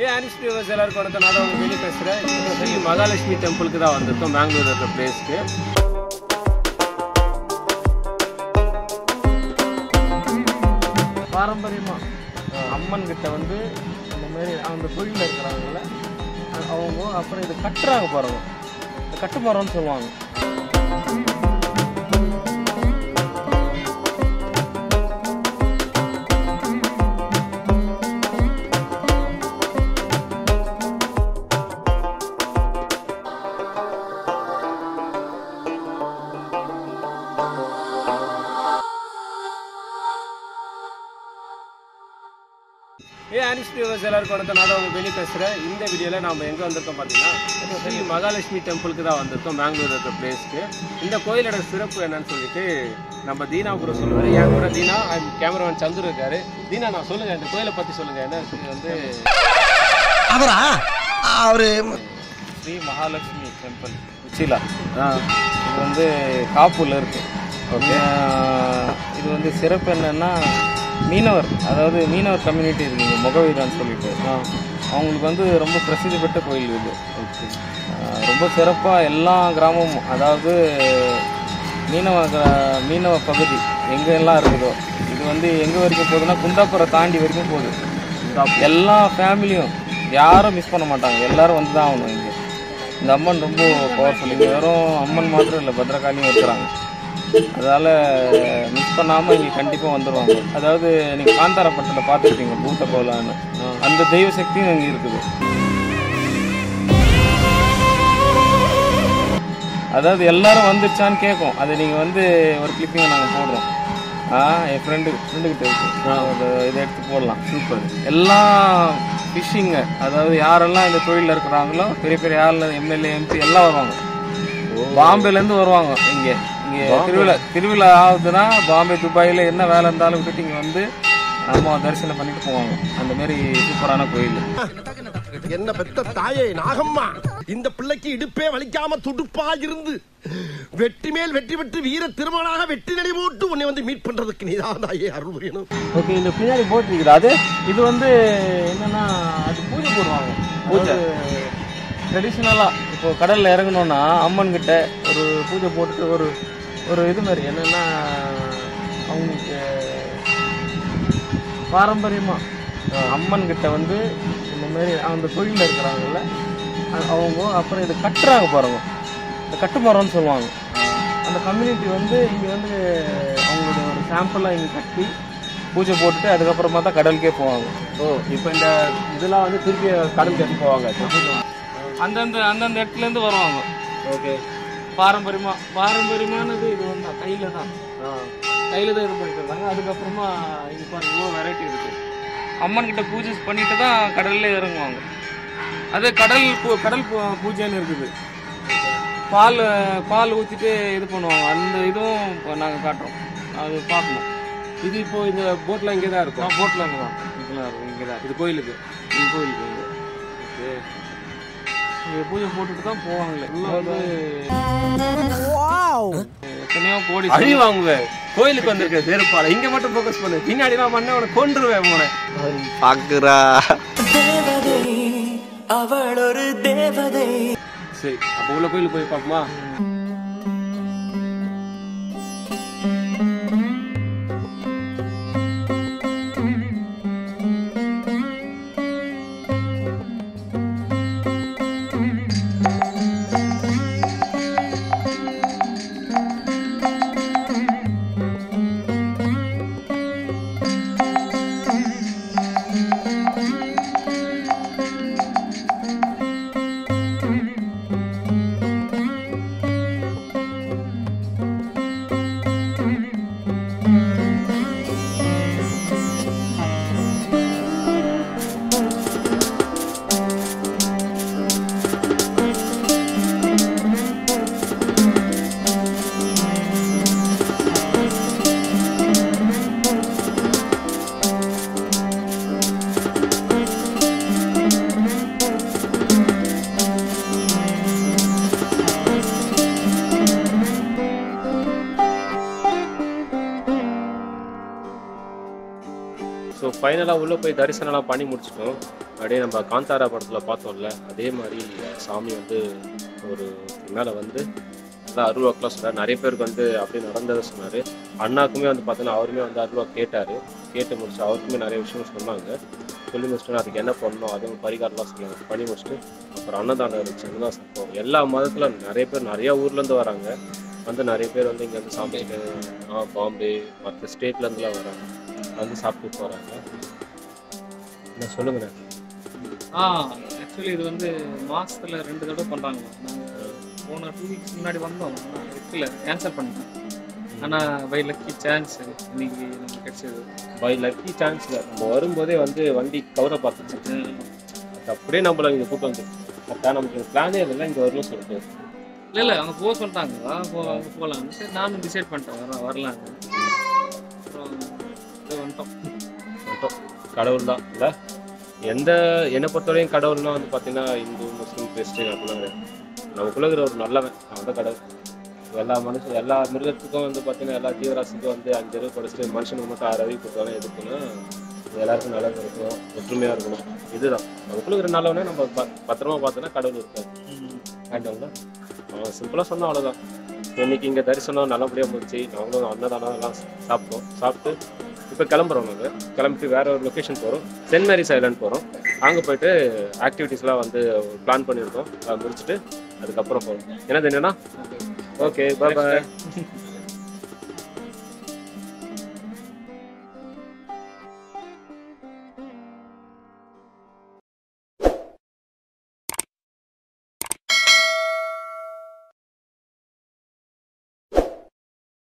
Anish viewers எல்லாருக்கும் வணக்கம். நான் தான் உங்கள் வெளியே பேசுகிறேன். இப்போ சரி மகாலட்சுமி டெம்பிளுக்கு தான் வந்திருக்கோம், பெங்களூர் இருக்கிற பிளேஸ்க்கு. பாரம்பரியமாக அம்மன் கிட்ட வந்து இந்த மாதிரி அந்த தொழிலில் இருக்கிறாங்கல்ல அவங்க அப்புறம் இது கட்டுறாங்க பாருங்க, இந்த கட்டுமரம்னு சொல்லுவாங்க. அனிஷ் வியூவர்ஸ் எல்லாருக்கும் வணக்கம். நான் தான் உங்கள் வெளியே பேசுகிறேன். இந்த வீடியோவில் நம்ம எங்கே வந்திருக்கோம் பார்த்தீங்கன்னா சரி மகாலட்சுமி டெம்பிளுக்கு தான் வந்திருக்கோம், பெங்களூர் இருக்கிற பிளேஸ்க்கு. இந்த கோயிலோட சிறப்பு என்னன்னு சொல்லிட்டு நம்ம தீனா கூட சொல்லுவார். என் கூட தீனா கேமராமேன் சந்துரு இருக்காரு. தீனா நான் சொல்லுங்கள், இந்த கோயிலை பற்றி சொல்லுங்கள். என்ன வந்து அவரு ஸ்ரீ மகாலட்சுமி டெம்பிள் உச்சிலா, இது வந்து காப்பூரில் இருக்குது. ஓகே, இது வந்து சிறப்பு என்னென்னா மீனவர், அதாவது மீனவர் கம்யூனிட்டி இருக்குங்க, முகவீரான்னு சொல்லிட்டு அவங்களுக்கு வந்து ரொம்ப பிரசித்தி பெற்ற கோயில் இது. ஓகே, ரொம்ப சிறப்பாக எல்லா கிராமமும், அதாவது மீனவ பகுதி எங்கெல்லாம் இருக்குதோ இது வந்து எங்கே வரைக்கும் போகுதுன்னா குந்தாப்புரம் தாண்டி வரைக்கும் போகுது. எல்லா ஃபேமிலியும் யாரும் மிஸ் பண்ண மாட்டாங்க, எல்லாரும் வந்து தான் ஆகணும். இங்கே இந்த அம்மன் ரொம்ப பவர்ஃபுல். இங்கே வெறும் அம்மன் மாத்திரம் இல்லை, பத்ரகாளியும் இருக்கிறாங்க. அதால் மிஸ் பண்ணாமல் இங்கே கண்டிப்பாக வந்துடுவாங்க. அதாவது நீங்கள் காந்தாரப்பட்டத்தில் பார்த்துருப்பீங்க பூத்த கோலான்னு, அந்த தெய்வ சக்தியும் இங்கே இருக்குது. அதாவது எல்லாரும் வந்துருச்சான்னு கேட்கும், அதை நீங்கள் வந்து ஒரு கிளிப்பிங்கை நாங்கள் போடுறோம். என் ஃப்ரெண்டுக்கிட்ட இருக்கு, இதை எடுத்து போடலாம். சூப்பர். எல்லாம் ஃபிஷ்ஷிங்கு, அதாவது யாரெல்லாம் இந்த தொழிலில் இருக்கிறாங்களோ பெரிய பெரிய ஆள், எம்எல்ஏ, எம்பி எல்லாம் வருவாங்க. பாம்பேலேருந்து வருவாங்க. இங்கே திருவிழா ஆகுதுன்னா பாம்பே, துபாயில் என்ன வேலை இருந்தாலும் விட்டுட்டு இங்கே வந்து நம்ம தரிசனம் பண்ணிட்டு போவாங்க. அந்த மாதிரி சூப்பரான கோயில். என்ன பெத்த தாயே நாகம்மா, இந்த பிள்ளைக்கு இடுப்பே வலிக்காம துடுப்பா இருந்து வெற்றி மேல் வெற்றி பெற்று வீர திருமணாக வெற்றி நடை போட்டு உன்னை வந்து மீட் பண்றதுக்கு நீதான் தாயே அருள் புரியணும். ஓகே, இந்த பின்னாடி போட்டு இருக்குது அது, இது வந்து என்னன்னா அது பூஜை போடுவாங்க. பூஜை ட்ரெடிஷ்னலாக இப்போ கடலில் இறங்கணுன்னா அம்மன் கிட்ட ஒரு பூஜை போட்டுட்டு ஒரு இது மாதிரி என்னென்னா அவங்களுக்கு பாரம்பரியமாக அம்மன் கிட்ட வந்து இந்த மாதிரி அந்த தொழிலில் இருக்கிறாங்கல்ல அவங்க அப்புறம் இது கட்டுறாங்க பாருங்க, இந்த கட்டுமரம்னு சொல்லுவாங்க. அந்த கம்யூனிட்டி வந்து இங்கே வந்து அவங்களோட ஒரு சாம்பிளாக இங்கே கட்டி பூஜை போட்டுட்டு அதுக்கப்புறமா தான் கடலுக்கே போவாங்க. இப்போ இந்த இதெல்லாம் வந்து திருப்பி கடலுக்கு எடுத்து போவாங்க. அந்தந்த இடத்துலேருந்து வருவாங்க. ஓகே, பாரம்பரியமானது இது வந்து கையில் தான் இது பண்ணிட்டு இருந்தாங்க. அதுக்கப்புறமா இங்கே பாருங்க இவ்வளோ வெரைட்டி இருக்குது. அம்மன் கிட்ட பூஜை பண்ணிட்டு தான் கடல்ல இறங்குவாங்க. அது கடல் பூஜைன்னு இருக்குது. பால் ஊற்றிட்டு இது பண்ணுவாங்க. அந்த இதுவும் நாங்கள் காட்டுறோம், அது பார்க்கணும். இது இப்போ இந்த போட்டில் இங்கே தான் இருக்கும். போட்டில் அங்கே தான் இதெல்லாம் இருக்கும். இங்கே தான் இது கோயிலுக்கு ஓகே, இங்கே பூஜை போட்டுட்டு தான் போவாங்களே. எத்தனையோ கோடி அழி வாங்குவேன் கோயிலுக்கு வந்திருக்க செருப்பால. இங்க மட்டும் போக்கஸ் பண்ணு, பின்னாடி நான் பண்ண உனக்கு கொன்றுவேன் போன பாக்குறா. அவள் ஒரு தேவதை. சரி, அப்ப உள்ள கோயிலுக்கு போய் பாப்போமா? ஸோ ஃபைனலாக உள்ளே போய் தரிசனம்லாம் பண்ணி முடிச்சிட்டோம். அப்படியே நம்ம காந்தாரா படத்தில் பார்த்தோம்ல அதே மாதிரி சாமி வந்து ஒரு மேலே வந்து நல்லா அருள்வாக்கெலாம் சொன்னார். நிறைய பேருக்கு வந்து அப்படியே நடந்ததை சொன்னார். அண்ணாக்குமே வந்து பார்த்தீங்கன்னா அவருமே வந்து அருள்வா கேட்டு முடிச்சு அவருக்குமே நிறைய விஷயம் சொன்னாங்க. சொல்லி முடிச்சுட்டு அதுக்கு என்ன பண்ணணும் அதுவும் பரிகாரம்லாம் சொன்னாங்க. பண்ணி முடிச்சுட்டு அப்புறம் அன்னதானம் இருந்துச்சு. அன்னதான் சாப்பிட்டோம். எல்லா மதத்தில் நிறைய பேர் நிறையா ஊர்லேருந்து வராங்க. வந்து நிறைய பேர் வந்து இங்கே வந்து சாப்பிட்டு பாம்பே மற்ற ஸ்டேட்லேருந்துலாம் வராங்க. வந்து சாப்பிட்டு போகிறாங்க. என்ன சொல்லுங்கண்ணே. ஆக்சுவலி இது வந்து மாதத்தில் 2 தடவை பண்ணுறாங்க. நாங்கள் போன 2 வீக்ஸ் முன்னாடி வந்தோம். இல்லை கேன்சல் பண்ணிட்டேன். ஆனால் பை லக்கி சான்ஸ் இன்னைக்கு நமக்கு கிடைச்சது. பை லக்கி சான்ஸில் நம்ம வரும்போதே வந்து வண்டி கவரை பார்த்துச்சு. அது அப்படியே நம்மள இங்கே கூட்டம் வந்து கரெக்டாக நமக்கு பிளானே இல்லை இங்கே வரணும் சொல்லிட்டு. இல்லை அவங்க போக சொல்லிட்டாங்க. அங்கே போகலான்னு சரி நானும் டிசைட் பண்ணிட்டேன் வரலாங்க. அப்புறம் வந்துட்டோம். கடவுள் தான் இல்லை என்னை பொறுத்தவரையும் கடவுள்னா வந்து பார்த்தீங்கன்னா இந்து முஸ்லீம் கிறிஸ்டின் அப்படிலாம் கிடையாது. நமக்குள்ள இருக்கிற ஒரு நல்லவன் அவன் தான் கடவுள். எல்லா மிருகத்துக்கும் வந்து பார்த்தீங்கன்னா எல்லா ஜீவராசிக்கும் வந்து 5 அறிவு படிச்சுட்டு மனுஷனுக்கு மட்டும் 6 அறிவு கொடுத்தாலும் எதுக்குன்னா எல்லாருக்கும் நல்லது இருக்கணும், ஒற்றுமையாக இருக்கணும். இதுதான் நமக்குள்ள இருக்கிற நல்லவனே நம்ம பத்திரமா பார்த்தோன்னா கடவுள் இருக்காது. ஆண்டவன் அவன் சிம்பிளாக சொன்னால் அவ்வளோதான். இன்னைக்கு இங்கே தரிசனம் நல்லபடியாக முடிச்சு நாங்களும் அன்னதானம் எல்லாம் சாப்பிட்டு இப்போ கிளம்புறோம். நாங்கள் கிளம்பிட்டு வேற ஒரு லொக்கேஷன் போகிறோம். சென்ட் மேரிஸ் ஐலாண்ட் போகிறோம். அங்கே போயிட்டு ஆக்டிவிட்டீஸ்லாம் வந்து பிளான் பண்ணியிருக்கோம். அதை முடிச்சுட்டு அதுக்கப்புறம் போகிறோம். என்ன தெரியும்னா ஓகே பாய்.